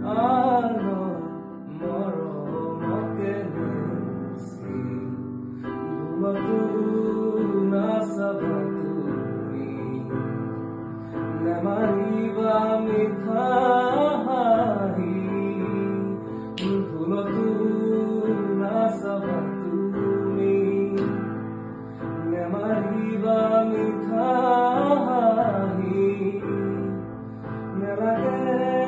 আনৰ মৰমকে নেচি ভুলতো নাচাবা তুমি নেমাৰিবা মিঠা হাঁহি ভুলতো নাচাবা তুমি নেমাৰিবা মিঠা হাঁহি নেলাগে